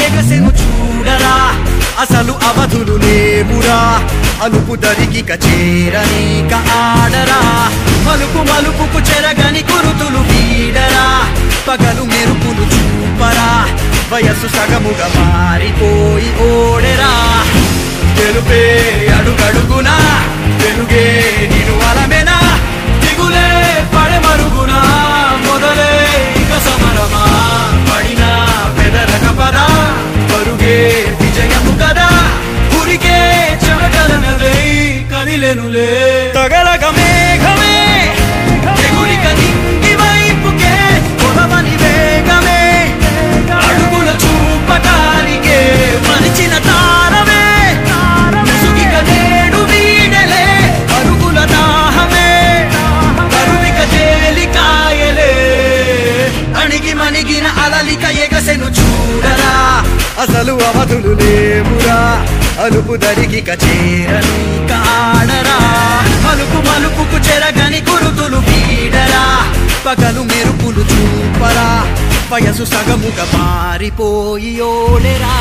ఎగసెను చూడరా అసలు అవధులు లేవురా అలుపు దరికి చేరనీక ఆడరా మలుపు మలుపుకు చెరగని కురుతులు వీడరా పగలు మెరుపులు చూపరా వయస్సు సగముగా మారిపోయి ఓడెరా తెలుపే అడుగడుగునా వెలుగే నిను అలమెనా దిగులే పడమరుగునా మొదలే ఇక సమరమా పడినా పెదరక పదా పరుగే విజయము కదా ఉరికే చెమటలనలే కదిలెనులే తగలగ మేఘమే ఎగురిక నింగి వైపుకే కొలవని వేగమే అడుగుల చూపటానికే మలిచిన తారమే ముసుగిక నేడు వీడలే అరుగుల దాహమే కరువిక తేలికాయలే అణిగి మణిగిన అలలిక ఎగసెను చూడరా అసలు అవధులు లేవురా అలుపు దరికి చేరనీక ఆడరా మలుపు మలుపుకు చెరగని గురుతులు వీడరా పగలు మెరుపులు చూపరా వయసు సగముగా మారిపోయి ఓడెరా